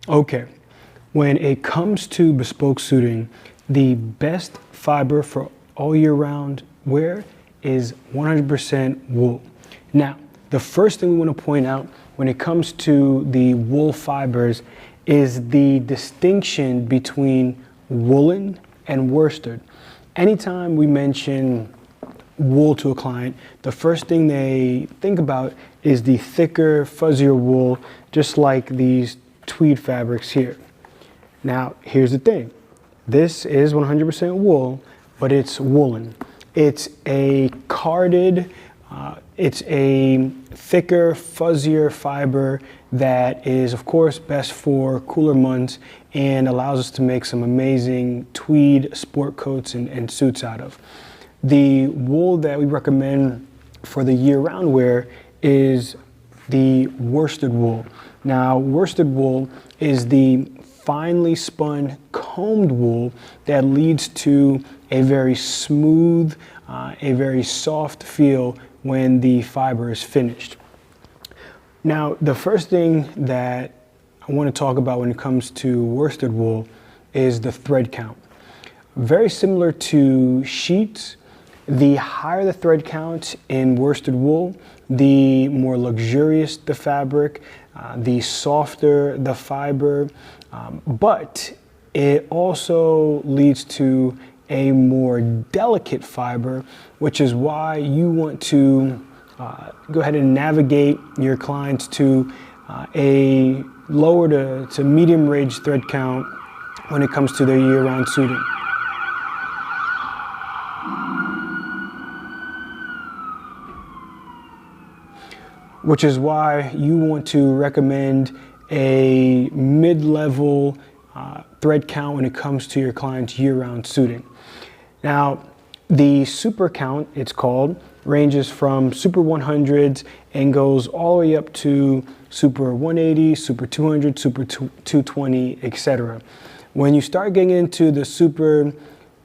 Okay, when it comes to bespoke suiting, the best fiber for all year round wear is 100% wool. Now, the first thing we want to point out when it comes to the wool fibers is the distinction between woolen and worsted. Anytime we mention wool to a client, the first thing they think about is the thicker, fuzzier wool, just like these tweed fabrics here. Now, here's the thing. This is 100% wool, but it's woolen. It's a carded, it's a thicker, fuzzier fiber that is, of course, best for cooler months and allows us to make some amazing tweed sport coats and suits out of. The wool that we recommend for the year-round wear is the worsted wool. Now, worsted wool is the finely spun combed wool that leads to a very smooth, a very soft feel when the fiber is finished. Now, the first thing that I want to talk about when it comes to worsted wool is the thread count. Very similar to sheets, the higher the thread count in worsted wool, the more luxurious the fabric, the softer the fiber, but it also leads to a more delicate fiber, which is why you want to go ahead and navigate your clients to a lower to medium range thread count when it comes to their year-round suiting. Which is why you want to recommend a mid-level thread count when it comes to your client's year-round suiting. Now, the super count, it's called, ranges from super 100s and goes all the way up to super 180, super 200, super 220, etc. When you start getting into the super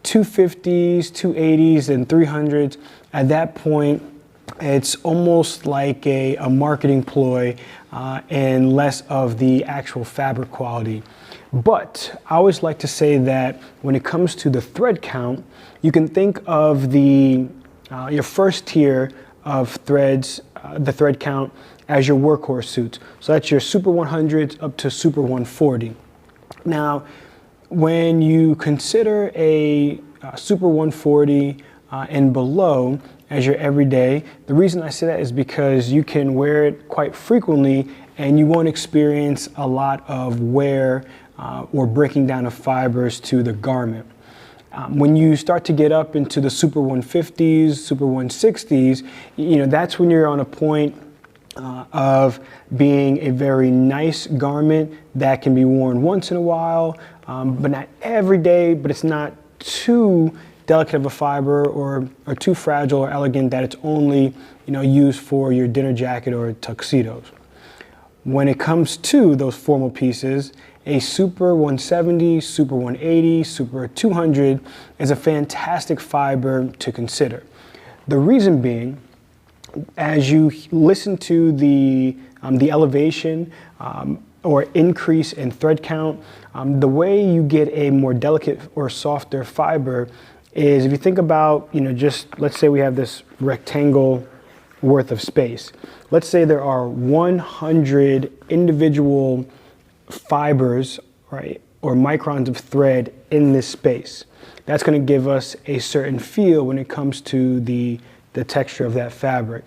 250s, 280s, and 300s, at that point, it's almost like a marketing ploy and less of the actual fabric quality. But I always like to say that when it comes to the thread count, you can think of your first tier of threads, the thread count, as your workhorse suits. So that's your super 100s up to super 140. Now, when you consider a super 140 and below as your everyday, the reason I say that is because you can wear it quite frequently and you won't experience a lot of wear or breaking down of fibers to the garment. When you start to get up into the super 150s, super 160s, that's when you're on a point of being a very nice garment that can be worn once in a while, but not every day, but it's not too delicate of a fiber or too fragile or elegant that it's only used for your dinner jacket or tuxedos. When it comes to those formal pieces, a super 170, super 180, super 200 is a fantastic fiber to consider. The reason being, as you listen to the elevation or increase in thread count, the way you get a more delicate or softer fiber is if you think about, just let's say we have this rectangle worth of space. Let's say there are 100 individual fibers, right, or microns of thread in this space. That's going to give us a certain feel when it comes to the texture of that fabric.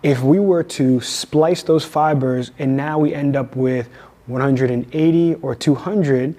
If we were to splice those fibers and now we end up with 180 or 200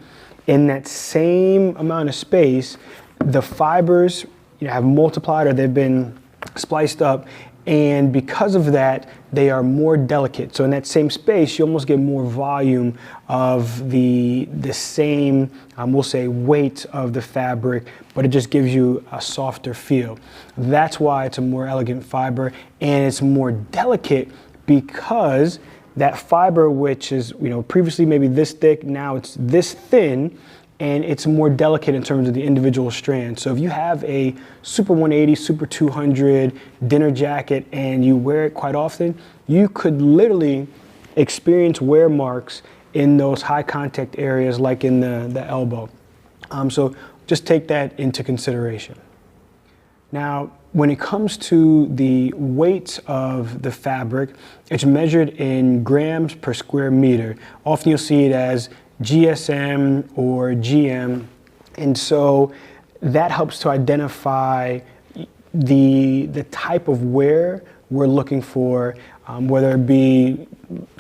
in that same amount of space, the fibers have multiplied or they've been spliced up, and because of that, they are more delicate. So in that same space, you almost get more volume of the same, we'll say, weight of the fabric, but it just gives you a softer feel. That's why it's a more elegant fiber, and it's more delicate because that fiber, which is previously maybe this thick, now it's this thin, and it's more delicate in terms of the individual strands. So if you have a super 180, super 200 dinner jacket and you wear it quite often, you could literally experience wear marks in those high contact areas like in the elbow. So just take that into consideration. Now, when it comes to the weight of the fabric, it's measured in grams per square meter. Often you'll see it as GSM or GM, and so that helps to identify the type of wear we're looking for, whether it be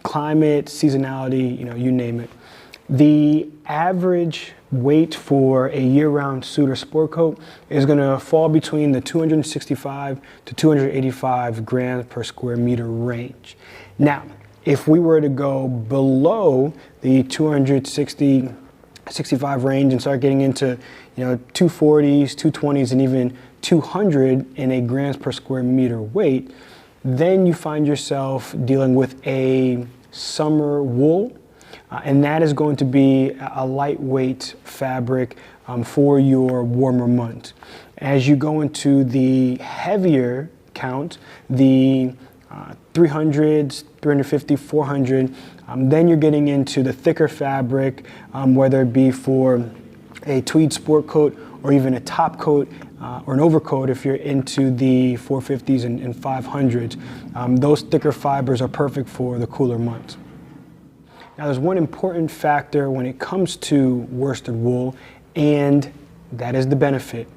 climate, seasonality, you name it. The average weight for a year-round suit or sport coat is going to fall between the 265 to 285 grams per square meter range. Now, if we were to go below the 265 range and start getting into 240s, 220s, and even 200 in a grams per square meter weight, then you find yourself dealing with a summer wool. And that is going to be a lightweight fabric for your warmer months. As you go into the heavier count, the 300s, 350, 400, then you're getting into the thicker fabric, whether it be for a tweed sport coat or even a top coat or an overcoat if you're into the 450s and 500s. Those thicker fibers are perfect for the cooler months. Now, there's one important factor when it comes to worsted wool, and that is the benefit.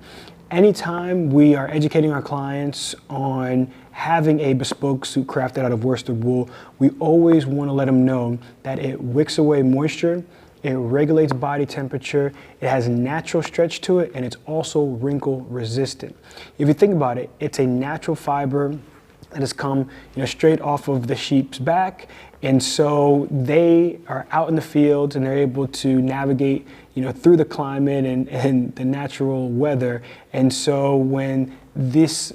Anytime we are educating our clients on having a bespoke suit crafted out of worsted wool, we always want to let them know that it wicks away moisture, it regulates body temperature, it has natural stretch to it, and it's also wrinkle resistant. If you think about it, it's a natural fiber that has come straight off of the sheep's back, and so they are out in the fields and they're able to navigate through the climate and the natural weather. And so when these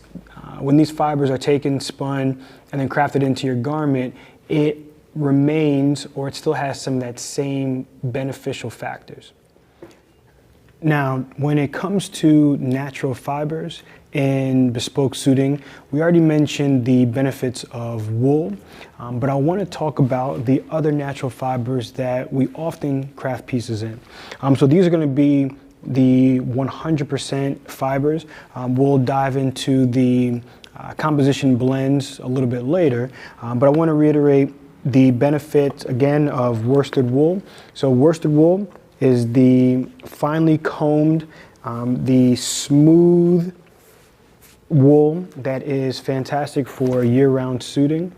fibers are taken, spun, and then crafted into your garment, it remains, or it still has some of that same beneficial factors. Now, when it comes to natural fibers in bespoke suiting, we already mentioned the benefits of wool, but I want to talk about the other natural fibers that we often craft pieces in. So these are going to be the 100% fibers. We'll dive into the composition blends a little bit later, but I want to reiterate the benefits again of worsted wool. So worsted wool is the finely combed, the smooth wool that is fantastic for year-round suiting.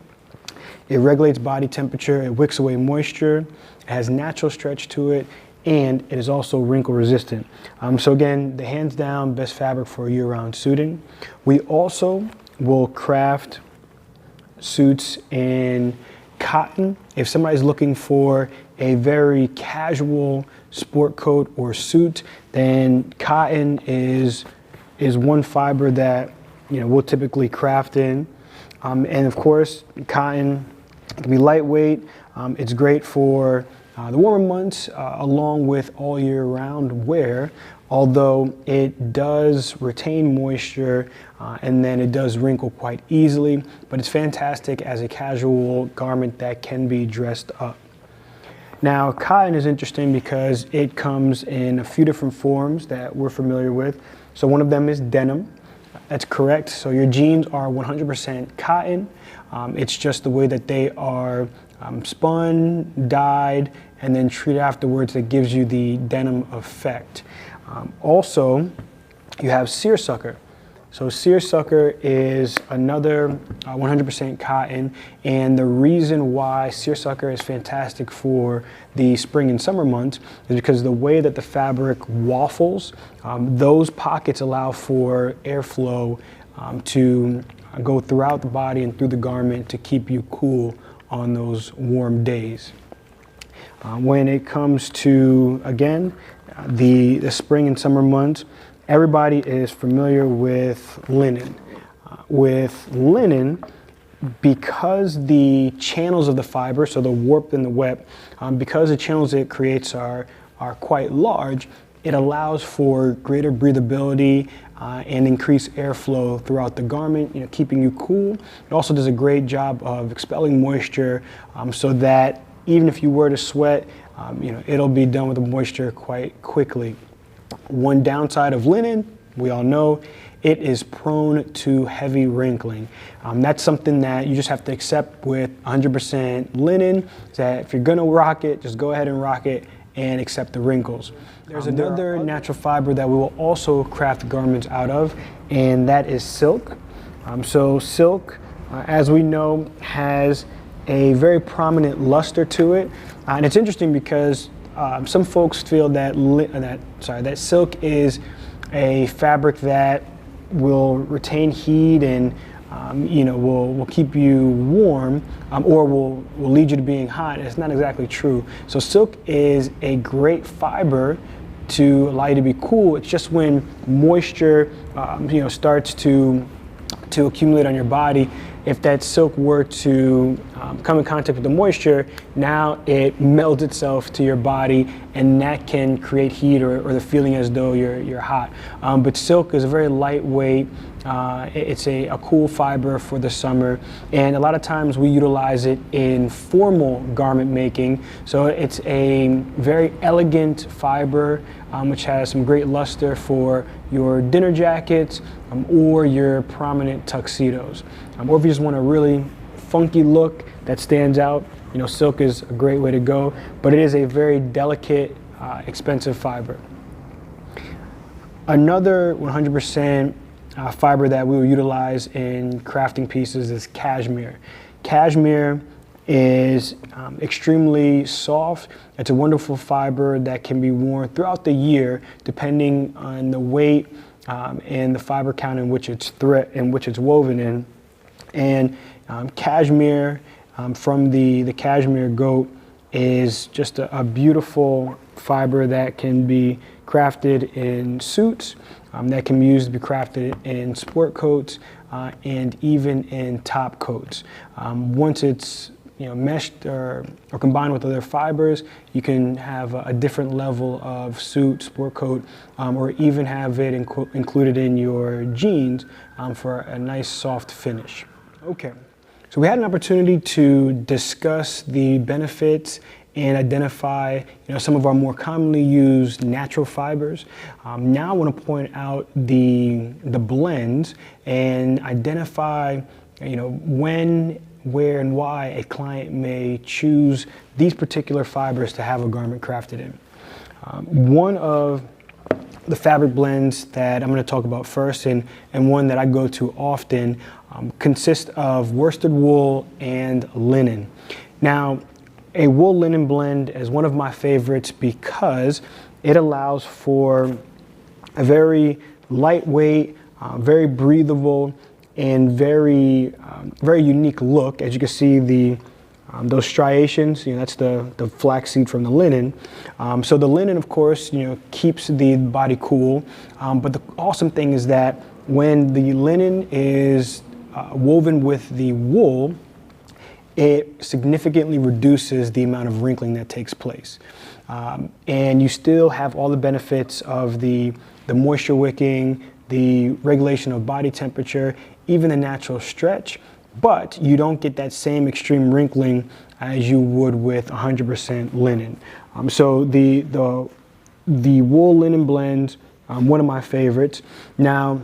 It regulates body temperature, it wicks away moisture, it has natural stretch to it, and it is also wrinkle resistant. So again, the hands down best fabric for year-round suiting. We also will craft suits in cotton. If somebody's looking for a very casual sport coat or suit, then cotton is one fiber that we'll typically craft in. And of course, cotton can be lightweight. It's great for the warmer months along with all year round wear, although it does retain moisture and then it does wrinkle quite easily, but it's fantastic as a casual garment that can be dressed up. Now, cotton is interesting because it comes in a few different forms that we're familiar with. So one of them is denim. That's correct. So your jeans are 100% cotton. It's just the way that they are spun, dyed, and then treated afterwards that gives you the denim effect. Also, you have seersucker. So seersucker is another 100% cotton, and the reason why seersucker is fantastic for the spring and summer months is because the way that the fabric waffles, those pockets allow for airflow to go throughout the body and through the garment to keep you cool on those warm days. When it comes to, again, the spring and summer months, everybody is familiar with linen. With linen, because the channels of the fiber, so the warp and the weft, because the channels it creates are quite large, it allows for greater breathability and increased airflow throughout the garment, keeping you cool. It also does a great job of expelling moisture so that even if you were to sweat, it'll be done with the moisture quite quickly. One downside of linen, we all know, it is prone to heavy wrinkling. That's something that you just have to accept with 100% linen, that if you're gonna rock it, just go ahead and rock it and accept the wrinkles. There's another natural fiber that we will also craft garments out of, and that is silk. So silk, as we know, has a very prominent luster to it. And it's interesting because some folks feel that that silk is a fabric that will retain heat and will keep you warm, or will lead you to being hot. It's not exactly true. So silk is a great fiber to allow you to be cool. It's just when moisture starts to accumulate on your body, if that silk were to come in contact with the moisture, now it melds itself to your body, and that can create heat or the feeling as though you're hot. But silk is a very lightweight, it's a cool fiber for the summer, and a lot of times we utilize it in formal garment making. So it's a very elegant fiber, which has some great luster for your dinner jackets or your prominent tuxedos. Or if you just want a really funky look that stands out, silk is a great way to go, but it is a very delicate, expensive fiber. Another 100% fiber that we will utilize in crafting pieces is cashmere. Cashmere is extremely soft. It's a wonderful fiber that can be worn throughout the year depending on the weight and the fiber count in which it's woven in. And cashmere from the cashmere goat is just a beautiful fiber that can be crafted in suits, that can be used to be crafted in sport coats, and even in top coats. Once it's meshed or combined with other fibers, you can have a different level of suit, sport coat, or even have it included in your jeans for a nice soft finish. Okay, so we had an opportunity to discuss the benefits and identify some of our more commonly used natural fibers. Now I want to point out the blends and identify when, where, and why a client may choose these particular fibers to have a garment crafted in. One of the fabric blends that I'm going to talk about first, and one that I go to often, consists of worsted wool and linen. Now, a wool linen blend is one of my favorites because it allows for a very lightweight, very breathable, and very unique look. As you can see, those striations, that's the flaxseed from the linen. So the linen, of course, keeps the body cool. But the awesome thing is that when the linen is woven with the wool, it significantly reduces the amount of wrinkling that takes place. And you still have all the benefits of the moisture wicking, the regulation of body temperature, even the natural stretch, but you don't get that same extreme wrinkling as you would with 100% linen. So the wool linen blend, one of my favorites. Now,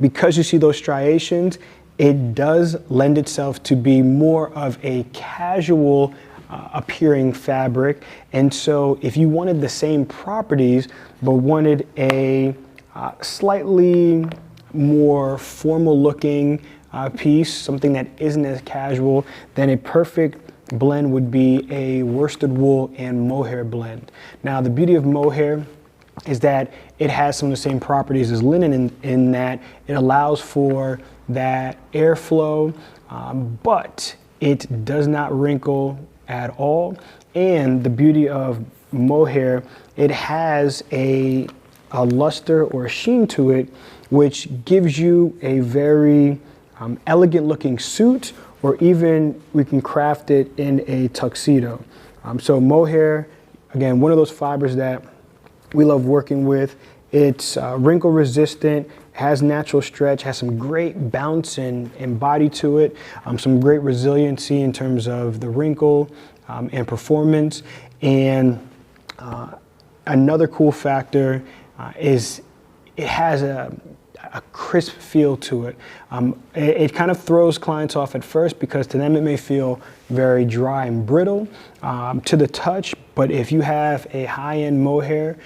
because you see those striations, it does lend itself to be more of a casual appearing fabric. And so if you wanted the same properties, but wanted a slightly more formal looking piece, something that isn't as casual, then a perfect blend would be a worsted wool and mohair blend. Now, the beauty of mohair is that it has some of the same properties as linen in that it allows for that airflow, but it does not wrinkle at all. And the beauty of mohair, it has a luster or a sheen to it, which gives you a very elegant looking suit, or even we can craft it in a tuxedo. So mohair, again, one of those fibers that we love working with. It's wrinkle resistant, has natural stretch, has some great bounce and body to it, some great resiliency in terms of the wrinkle, and performance. And another cool factor is it has a crisp feel to it. It kind of throws clients off at first because to them it may feel very dry and brittle to the touch, but if you have a high-end mohair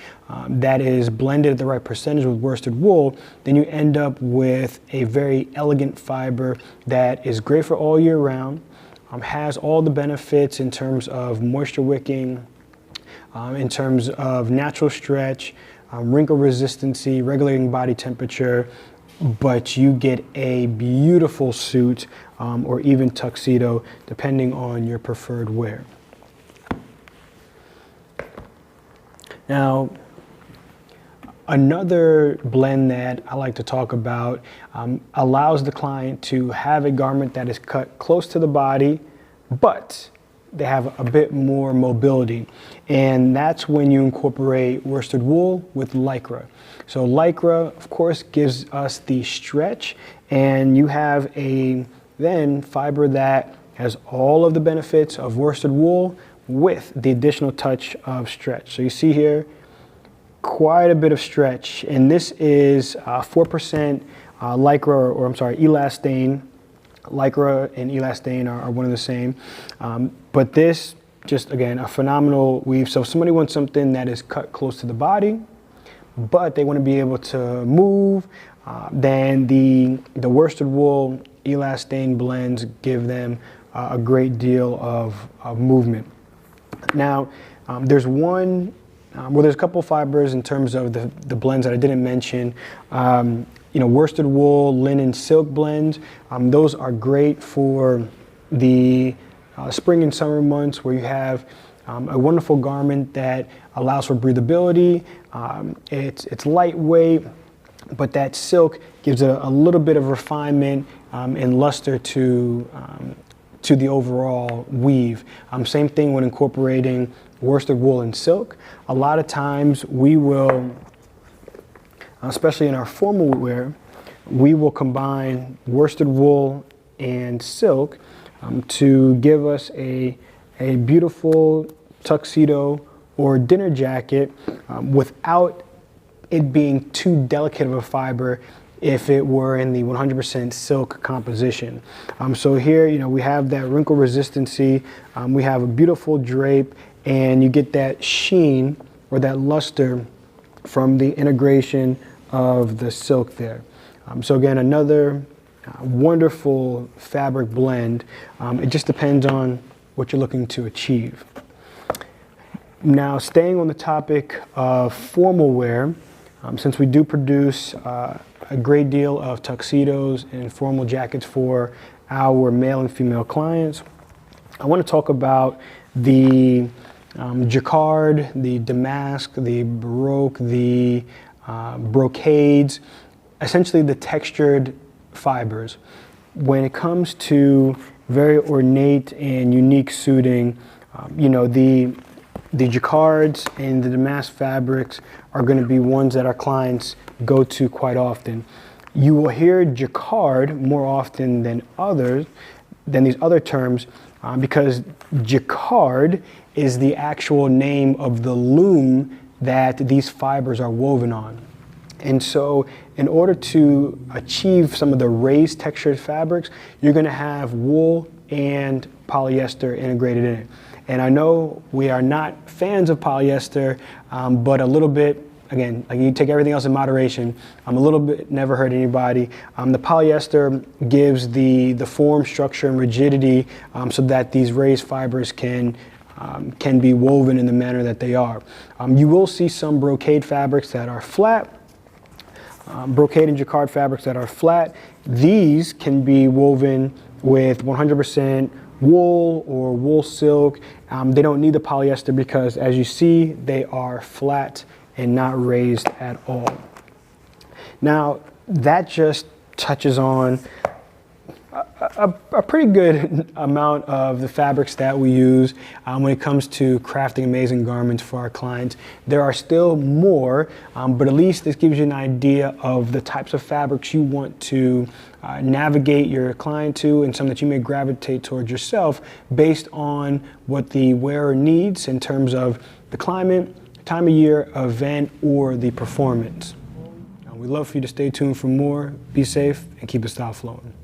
that is blended at the right percentage with worsted wool, then you end up with a very elegant fiber that is great for all year round, has all the benefits in terms of moisture wicking, in terms of natural stretch, wrinkle resistancy, regulating body temperature, but you get a beautiful suit or even tuxedo depending on your preferred wear. Now, another blend that I like to talk about allows the client to have a garment that is cut close to the body, but they have a bit more mobility, and that's when you incorporate worsted wool with lycra. So lycra, of course, gives us the stretch, and you have a then fiber that has all of the benefits of worsted wool with the additional touch of stretch. So you see here quite a bit of stretch, and this is 4% lycra, or I'm sorry, elastane. Lycra and elastane are one and the same, but this just again a phenomenal weave. So if somebody wants something that is cut close to the body, but they want to be able to move, then the worsted wool elastane blends give them a great deal of movement. Now there's a couple fibers in terms of the blends that I didn't mention. Worsted wool, linen, silk blends. Those are great for the spring and summer months where you have a wonderful garment that allows for breathability. It's lightweight, but that silk gives it a little bit of refinement and luster to the overall weave. Same thing when incorporating worsted wool and silk. A lot of times we will, especially in our formal wear, we will combine worsted wool and silk to give us a beautiful tuxedo or dinner jacket without it being too delicate of a fiber if it were in the 100% silk composition. So here, we have that wrinkle resistancy, we have a beautiful drape, and you get that sheen or that luster from the integration of the silk there. So again, another wonderful fabric blend. It just depends on what you're looking to achieve. Now, staying on the topic of formal wear, since we do produce a great deal of tuxedos and formal jackets for our male and female clients, I want to talk about the jacquard, the damask, the baroque, the brocades, essentially the textured fibers. When it comes to very ornate and unique suiting, the jacquards and the damask fabrics are going to be ones that our clients go to quite often. You will hear jacquard more often than these other terms, because jacquard is the actual name of the loom that these fibers are woven on. And so in order to achieve some of the raised textured fabrics, you're going to have wool and polyester integrated in it. And I know we are not fans of polyester, but a little bit, again, like you take everything else in moderation, a little bit never hurt anybody. The polyester gives the form, structure, and rigidity so that these raised fibers can be woven in the manner that they are. You will see some brocade fabrics that are flat, brocade and jacquard fabrics that are flat. These can be woven with 100% wool or wool silk. They don't need the polyester because, as you see, they are flat and not raised at all. Now, that just touches on a pretty good amount of the fabrics that we use when it comes to crafting amazing garments for our clients. There are still more, but at least this gives you an idea of the types of fabrics you want to navigate your client to, and some that you may gravitate towards yourself based on what the wearer needs in terms of the climate, time of year, event, or the performance. We'd love for you to stay tuned for more. Be safe and keep the style flowing.